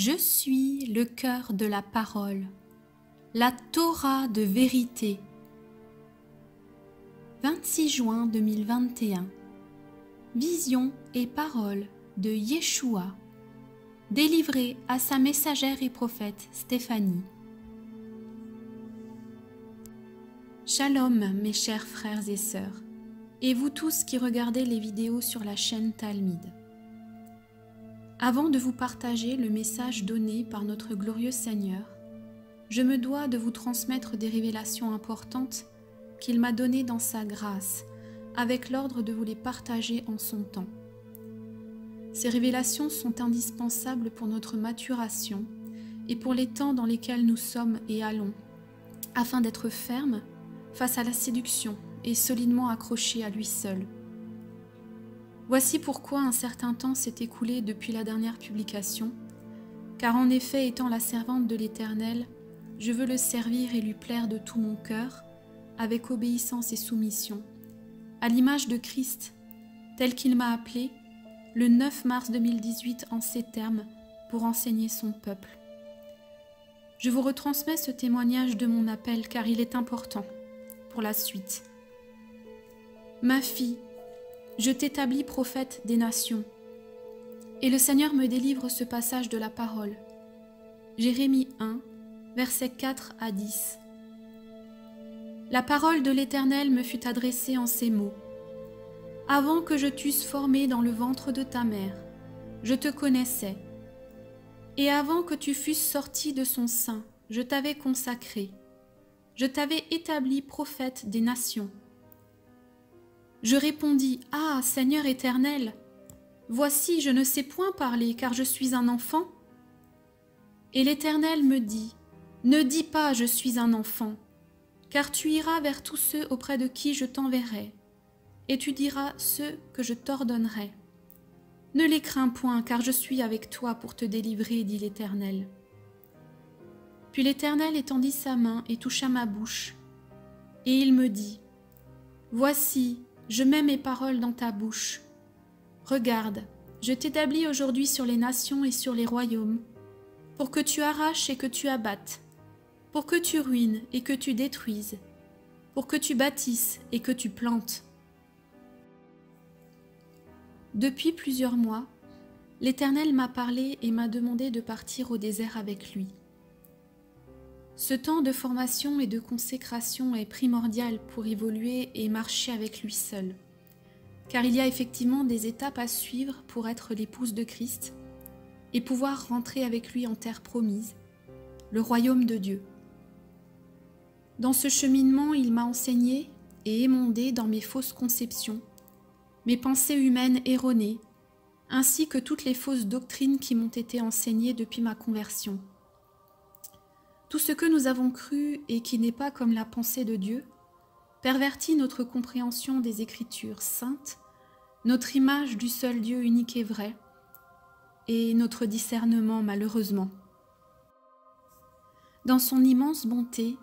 Je suis le cœur de la parole, la Torah de vérité. 26 juin 2021. Vision et parole de Yeshua, délivrée à sa messagère et prophète Stéphanie. Shalom mes chers frères et sœurs, et vous tous qui regardez les vidéos sur la chaîne Talmid. Avant de vous partager le message donné par notre glorieux Seigneur, je me dois de vous transmettre des révélations importantes qu'il m'a données dans sa grâce, avec l'ordre de vous les partager en son temps. Ces révélations sont indispensables pour notre maturation et pour les temps dans lesquels nous sommes et allons, afin d'être fermes face à la séduction et solidement accrochés à lui seul. Voici pourquoi un certain temps s'est écoulé depuis la dernière publication, car en effet, étant la servante de l'Éternel, je veux le servir et lui plaire de tout mon cœur, avec obéissance et soumission, à l'image de Christ, tel qu'il m'a appelé le 9 mars 2018 en ces termes pour enseigner son peuple. Je vous retransmets ce témoignage de mon appel car il est important pour la suite. Ma fille, je t'établis prophète des nations. Et le Seigneur me délivre ce passage de la parole. Jérémie 1, versets 4 à 10. La parole de l'Éternel me fut adressée en ces mots. Avant que je t'eusse formé dans le ventre de ta mère, je te connaissais. Et avant que tu fusses sorti de son sein, je t'avais consacré. Je t'avais établi prophète des nations. Je répondis, « Ah, Seigneur éternel, voici, je ne sais point parler, car je suis un enfant. » Et l'Éternel me dit, « Ne dis pas, je suis un enfant, car tu iras vers tous ceux auprès de qui je t'enverrai, et tu diras ceux que je t'ordonnerai. Ne les crains point, car je suis avec toi pour te délivrer, dit l'Éternel. » Puis l'Éternel étendit sa main et toucha ma bouche, et il me dit, « Voici, je mets mes paroles dans ta bouche. Regarde, je t'établis aujourd'hui sur les nations et sur les royaumes, pour que tu arraches et que tu abattes, pour que tu ruines et que tu détruises, pour que tu bâtisses et que tu plantes. » Depuis plusieurs mois, l'Éternel m'a parlé et m'a demandé de partir au désert avec lui. Ce temps de formation et de consécration est primordial pour évoluer et marcher avec lui seul, car il y a effectivement des étapes à suivre pour être l'épouse de Christ et pouvoir rentrer avec lui en terre promise, le royaume de Dieu. Dans ce cheminement, il m'a enseigné et émondé dans mes fausses conceptions, mes pensées humaines erronées, ainsi que toutes les fausses doctrines qui m'ont été enseignées depuis ma conversion. Tout ce que nous avons cru et qui n'est pas comme la pensée de Dieu pervertit notre compréhension des Écritures saintes, notre image du seul Dieu unique et vrai, et notre discernement malheureusement. Dans son immense bonté,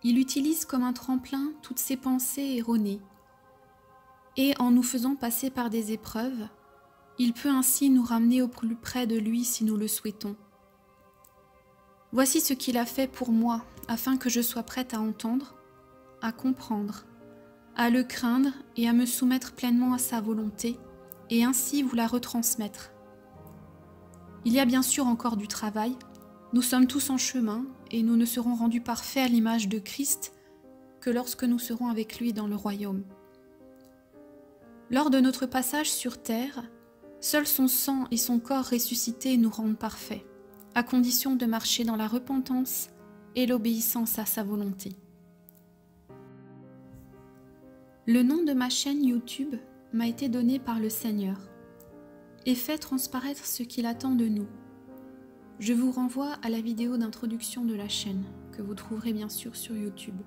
il utilise comme un tremplin toutes ces pensées erronées, et en nous faisant passer par des épreuves, il peut ainsi nous ramener au plus près de lui si nous le souhaitons. Voici ce qu'il a fait pour moi, afin que je sois prête à entendre, à comprendre, à le craindre et à me soumettre pleinement à sa volonté, et ainsi vous la retransmettre. Il y a bien sûr encore du travail, nous sommes tous en chemin, et nous ne serons rendus parfaits à l'image de Christ que lorsque nous serons avec lui dans le royaume. Lors de notre passage sur terre, seul son sang et son corps ressuscité nous rendent parfaits, à condition de marcher dans la repentance et l'obéissance à sa volonté. Le nom de ma chaîne YouTube m'a été donné par le Seigneur et fait transparaître ce qu'il attend de nous. Je vous renvoie à la vidéo d'introduction de la chaîne, que vous trouverez bien sûr sur YouTube.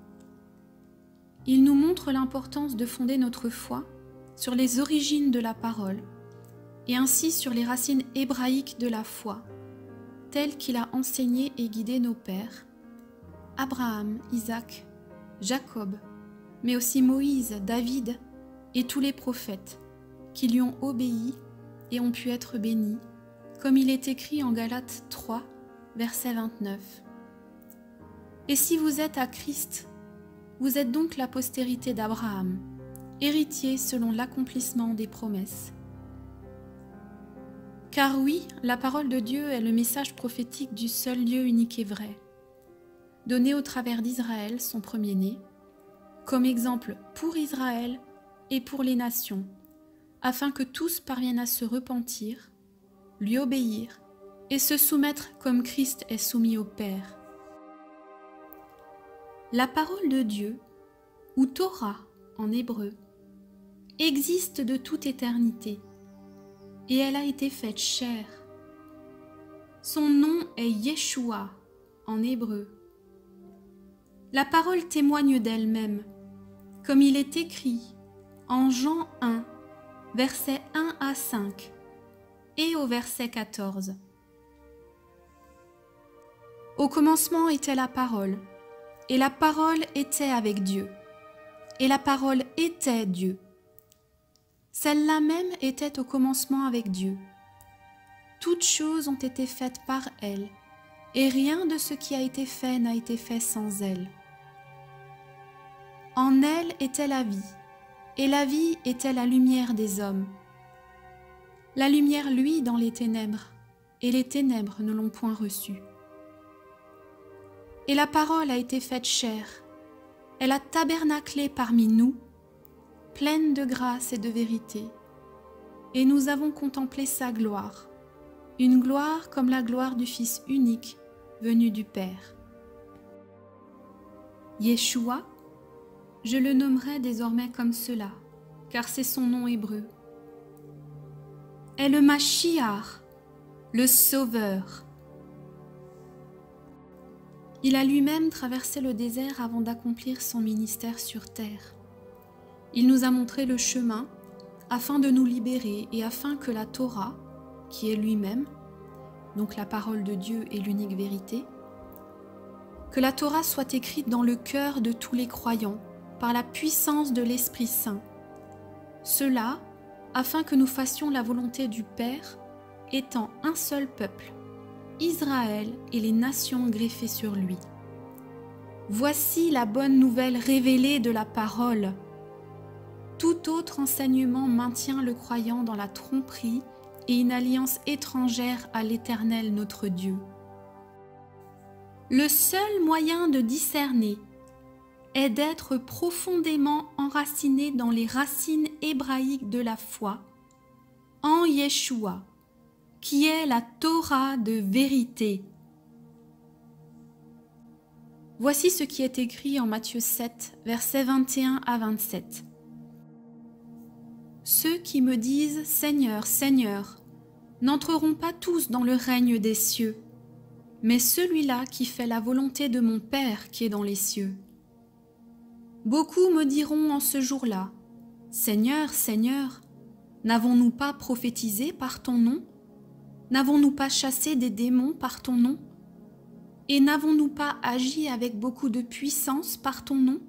Il nous montre l'importance de fonder notre foi sur les origines de la parole et ainsi sur les racines hébraïques de la foi, tel qu'il a enseigné et guidé nos pères, Abraham, Isaac, Jacob, mais aussi Moïse, David et tous les prophètes qui lui ont obéi et ont pu être bénis, comme il est écrit en Galates 3, verset 29. Et si vous êtes à Christ, vous êtes donc la postérité d'Abraham, héritier selon l'accomplissement des promesses. Car oui, la parole de Dieu est le message prophétique du seul Dieu unique et vrai, donné au travers d'Israël, son premier-né, comme exemple pour Israël et pour les nations, afin que tous parviennent à se repentir, lui obéir et se soumettre comme Christ est soumis au Père. La parole de Dieu, ou Torah en hébreu, existe de toute éternité, et elle a été faite chair. Son nom est Yeshua en hébreu. La parole témoigne d'elle-même, comme il est écrit en Jean 1, versets 1 à 5 et au verset 14. Au commencement était la parole, et la parole était avec Dieu, et la parole était Dieu. Celle-là même était au commencement avec Dieu. Toutes choses ont été faites par elle, et rien de ce qui a été fait n'a été fait sans elle. En elle était la vie, et la vie était la lumière des hommes. La lumière luit dans les ténèbres, et les ténèbres ne l'ont point reçue. Et la parole a été faite chair, elle a tabernaclé parmi nous, pleine de grâce et de vérité, et nous avons contemplé sa gloire, une gloire comme la gloire du Fils unique venu du Père. Yeshua, je le nommerai désormais comme cela, car c'est son nom hébreu, est le Mashiach, le Sauveur. Il a lui-même traversé le désert avant d'accomplir son ministère sur terre. Il nous a montré le chemin afin de nous libérer et afin que la Torah, qui est lui-même, donc la parole de Dieu et l'unique vérité, que la Torah soit écrite dans le cœur de tous les croyants par la puissance de l'Esprit Saint. Cela afin que nous fassions la volonté du Père, étant un seul peuple, Israël et les nations greffées sur lui. Voici la bonne nouvelle révélée de la parole. Tout autre enseignement maintient le croyant dans la tromperie et une alliance étrangère à l'Éternel notre Dieu. Le seul moyen de discerner est d'être profondément enraciné dans les racines hébraïques de la foi, en Yeshua, qui est la Torah de vérité. Voici ce qui est écrit en Matthieu 7, versets 21 à 27. Ceux qui me disent « Seigneur, Seigneur » n'entreront pas tous dans le règne des cieux, mais celui-là qui fait la volonté de mon Père qui est dans les cieux. Beaucoup me diront en ce jour-là « Seigneur, Seigneur, n'avons-nous pas prophétisé par ton nom? N'avons-nous pas chassé des démons par ton nom? Et n'avons-nous pas agi avec beaucoup de puissance par ton nom? »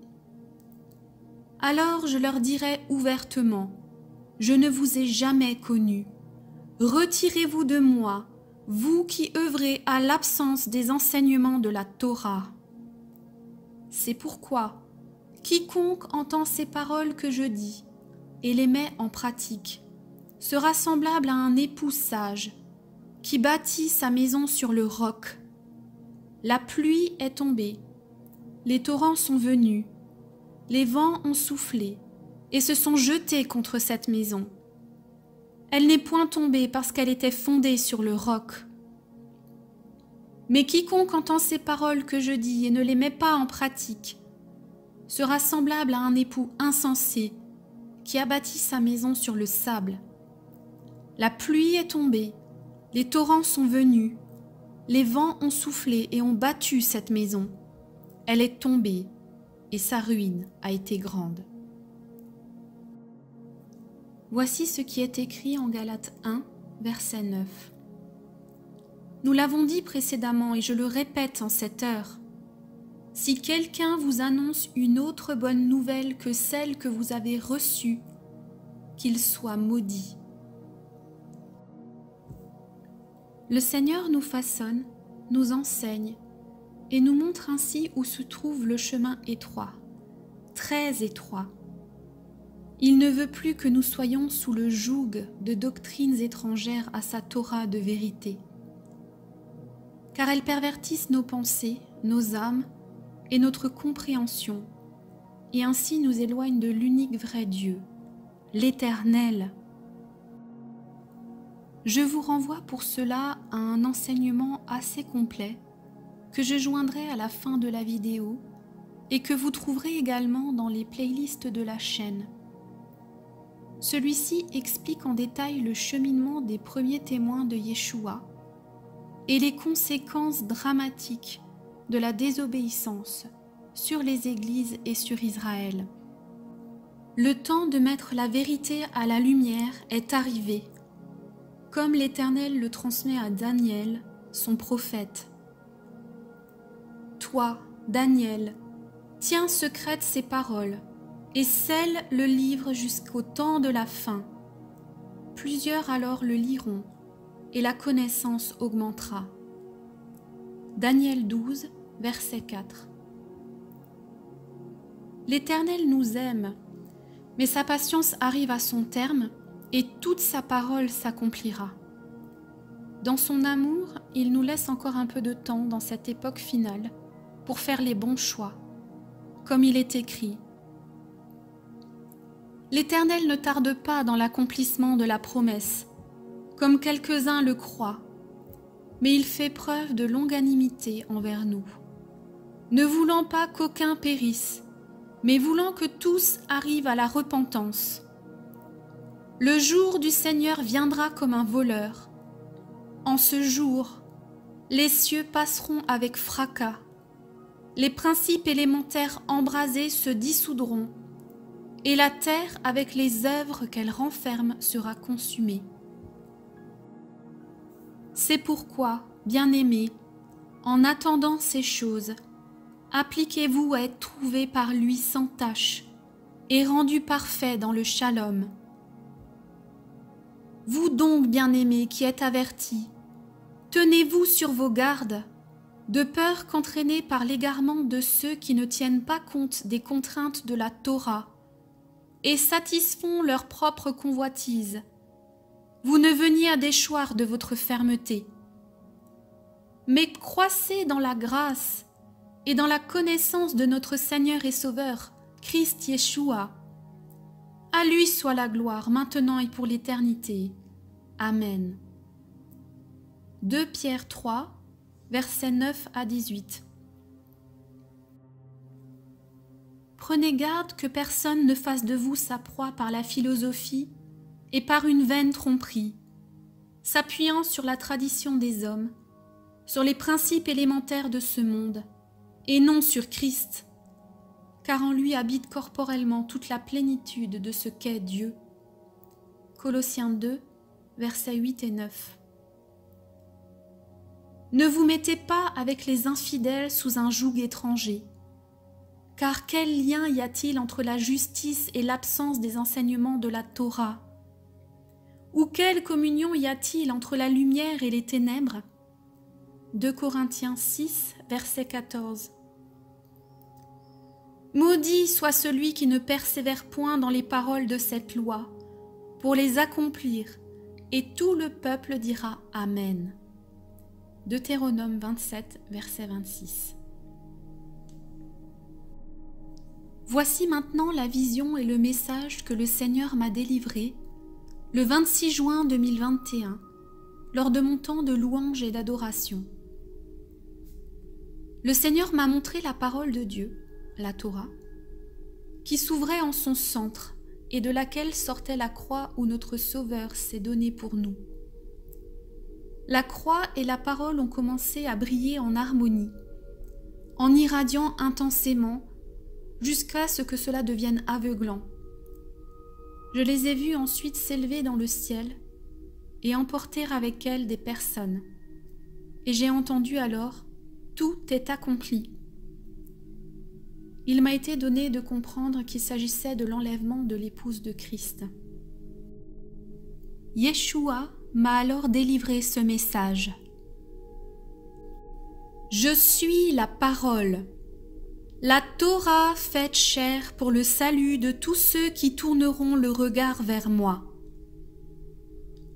Alors je leur dirai ouvertement, je ne vous ai jamais connu. Retirez-vous de moi, vous qui œuvrez à l'absence des enseignements de la Torah. C'est pourquoi, quiconque entend ces paroles que je dis et les met en pratique, sera semblable à un époux sage qui bâtit sa maison sur le roc. La pluie est tombée, les torrents sont venus, les vents ont soufflé et se sont jetés contre cette maison. Elle n'est point tombée parce qu'elle était fondée sur le roc. Mais quiconque entend ces paroles que je dis et ne les met pas en pratique sera semblable à un époux insensé qui a bâti sa maison sur le sable. La pluie est tombée, les torrents sont venus, les vents ont soufflé et ont battu cette maison. Elle est tombée et sa ruine a été grande. Voici ce qui est écrit en Galates 1, verset 9. Nous l'avons dit précédemment et je le répète en cette heure. Si quelqu'un vous annonce une autre bonne nouvelle que celle que vous avez reçue, qu'il soit maudit. Le Seigneur nous façonne nous enseigne et nous montre ainsi où se trouve le chemin étroit, très étroit. Il ne veut plus que nous soyons sous le joug de doctrines étrangères à sa Torah de vérité, car elles pervertissent nos pensées, nos âmes et notre compréhension, et ainsi nous éloignent de l'unique vrai Dieu, l'Éternel. Je vous renvoie pour cela à un enseignement assez complet que je joindrai à la fin de la vidéo et que vous trouverez également dans les playlists de la chaîne. Celui-ci explique en détail le cheminement des premiers témoins de Yeshua et les conséquences dramatiques de la désobéissance sur les églises et sur Israël. Le temps de mettre la vérité à la lumière est arrivé, comme l'Éternel le transmet à Daniel, son prophète. Toi, Daniel, tiens secrètes ces paroles et scelle le livre jusqu'au temps de la fin. Plusieurs alors le liront et la connaissance augmentera. Daniel 12, verset 4. L'Éternel nous aime, mais sa patience arrive à son terme et toute sa parole s'accomplira. Dans son amour, il nous laisse encore un peu de temps dans cette époque finale pour faire les bons choix, comme il est écrit. L'Éternel ne tarde pas dans l'accomplissement de la promesse, comme quelques-uns le croient, mais il fait preuve de longanimité envers nous, ne voulant pas qu'aucun périsse, mais voulant que tous arrivent à la repentance. Le jour du Seigneur viendra comme un voleur. En ce jour, les cieux passeront avec fracas, les principes élémentaires embrasés se dissoudront, et la terre avec les œuvres qu'elle renferme sera consumée. C'est pourquoi, bien-aimés, en attendant ces choses, appliquez-vous à être trouvés par lui sans tache et rendus parfaits dans le shalom. Vous donc, bien-aimés, qui êtes avertis, tenez-vous sur vos gardes, de peur qu'entraînés par l'égarement de ceux qui ne tiennent pas compte des contraintes de la Torah et satisfont leur propre convoitise, vous ne veniez à déchoir de votre fermeté. Mais croissez dans la grâce et dans la connaissance de notre Seigneur et Sauveur, Christ Yeshua. À lui soit la gloire, maintenant et pour l'éternité. Amen. 2 Pierre 3, versets 9 à 18. Prenez garde que personne ne fasse de vous sa proie par la philosophie et par une vaine tromperie, s'appuyant sur la tradition des hommes, sur les principes élémentaires de ce monde, et non sur Christ, car en lui habite corporellement toute la plénitude de ce qu'est Dieu. Colossiens 2, versets 8 et 9. Ne vous mettez pas avec les infidèles sous un joug étranger, car quel lien y a-t-il entre la justice et l'absence des enseignements de la Torah? Ou quelle communion y a-t-il entre la lumière et les ténèbres? 2 Corinthiens 6, verset 14. Maudit soit celui qui ne persévère point dans les paroles de cette loi, pour les accomplir, et tout le peuple dira Amen. Deutéronome 27, verset 26. Voici maintenant la vision et le message que le Seigneur m'a délivré le 26 juin 2021, lors de mon temps de louange et d'adoration. Le Seigneur m'a montré la parole de Dieu, la Torah, qui s'ouvrait en son centre et de laquelle sortait la croix où notre Sauveur s'est donné pour nous. La croix et la parole ont commencé à briller en harmonie, en irradiant intensément, jusqu'à ce que cela devienne aveuglant. Je les ai vues ensuite s'élever dans le ciel et emporter avec elles des personnes. Et j'ai entendu alors « Tout est accompli ». Il m'a été donné de comprendre qu'il s'agissait de l'enlèvement de l'épouse de Christ. Yeshua m'a alors délivré ce message. Je suis la parole, la Torah faite chair pour le salut de tous ceux qui tourneront le regard vers moi.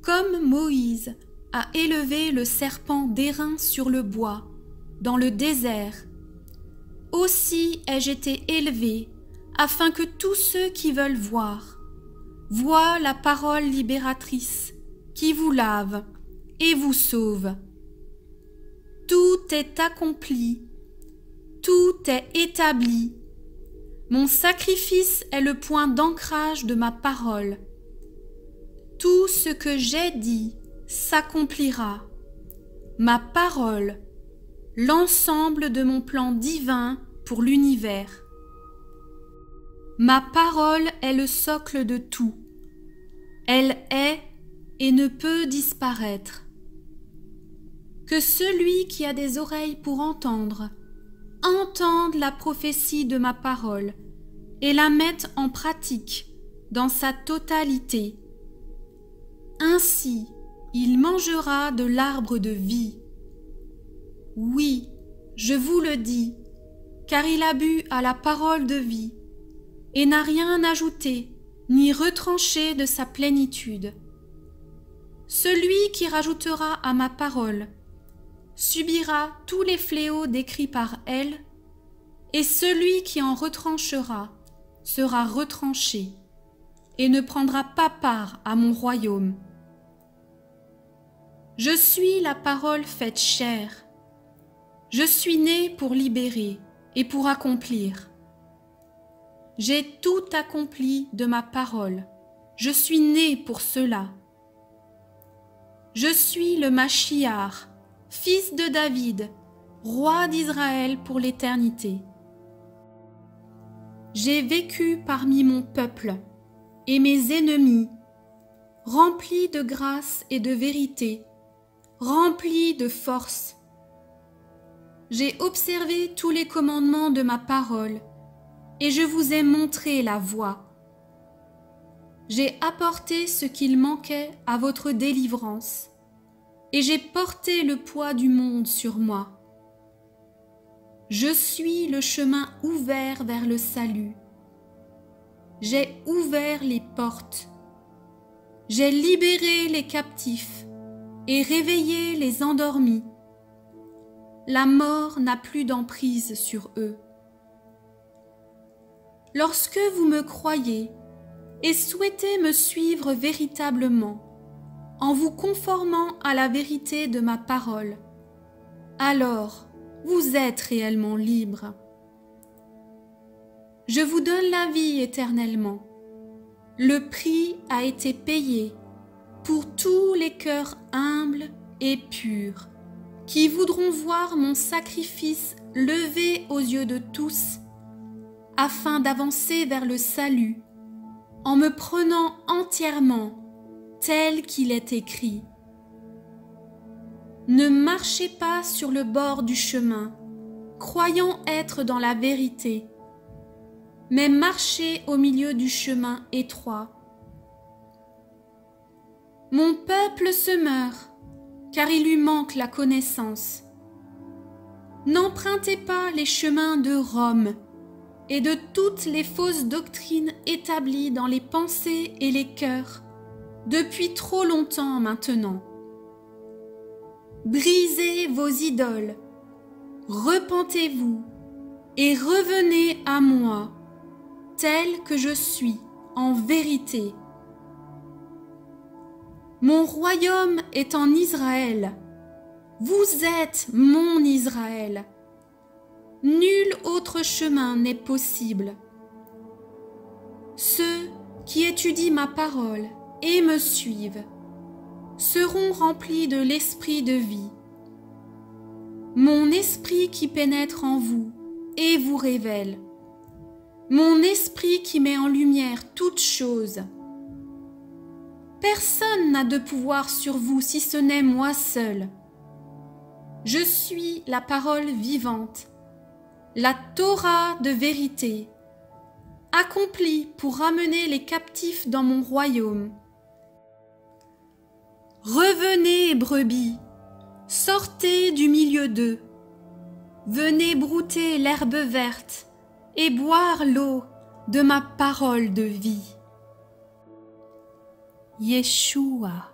Comme Moïse a élevé le serpent d'airain sur le bois, dans le désert, aussi ai-je été élevé, afin que tous ceux qui veulent voir, voient la parole libératrice qui vous lave et vous sauve. Tout est accompli, tout est établi. Mon sacrifice est le point d'ancrage de ma parole. Tout ce que j'ai dit s'accomplira. Ma parole, l'ensemble de mon plan divin pour l'univers. Ma parole est le socle de tout. Elle est et ne peut disparaître. Que celui qui a des oreilles pour entendre, entende la prophétie de ma parole et la mette en pratique dans sa totalité. Ainsi, il mangera de l'arbre de vie. Oui, je vous le dis, car il a bu à la parole de vie et n'a rien ajouté ni retranché de sa plénitude. Celui qui rajoutera à ma parole subira tous les fléaux décrits par elle, et celui qui en retranchera sera retranché et ne prendra pas part à mon royaume. Je suis la parole faite chair. Je suis né pour libérer et pour accomplir. J'ai tout accompli de ma parole. Je suis né pour cela. Je suis le Mashiach, fils de David, roi d'Israël pour l'éternité. J'ai vécu parmi mon peuple et mes ennemis, remplis de grâce et de vérité, remplis de force. J'ai observé tous les commandements de ma parole et je vous ai montré la voie. J'ai apporté ce qu'il manquait à votre délivrance et j'ai porté le poids du monde sur moi. Je suis le chemin ouvert vers le salut. J'ai ouvert les portes. J'ai libéré les captifs et réveillé les endormis. La mort n'a plus d'emprise sur eux. Lorsque vous me croyez et souhaitez me suivre véritablement, en vous conformant à la vérité de ma parole, alors vous êtes réellement libre. Je vous donne la vie éternellement. Le prix a été payé pour tous les cœurs humbles et purs qui voudront voir mon sacrifice levé aux yeux de tous, afin d'avancer vers le salut, en me prenant entièrement tel qu'il est écrit. Ne marchez pas sur le bord du chemin, croyant être dans la vérité, mais marchez au milieu du chemin étroit. Mon peuple se meurt, car il lui manque la connaissance. N'empruntez pas les chemins de Rome et de toutes les fausses doctrines établies dans les pensées et les cœurs depuis trop longtemps maintenant. Brisez vos idoles, repentez-vous et revenez à moi, tel que je suis en vérité. Mon royaume est en Israël. Vous êtes mon Israël. Nul autre chemin n'est possible. Ceux qui étudient ma parole et me suivent seront remplis de l'esprit de vie. Mon esprit qui pénètre en vous et vous révèle. Mon esprit qui met en lumière toutes choses. Personne n'a de pouvoir sur vous si ce n'est moi seul. Je suis la parole vivante, la Torah de vérité, accomplie pour ramener les captifs dans mon royaume. Revenez, brebis, sortez du milieu d'eux, Venez brouter l'herbe verte et boire l'eau de ma parole de vie. Yeshua.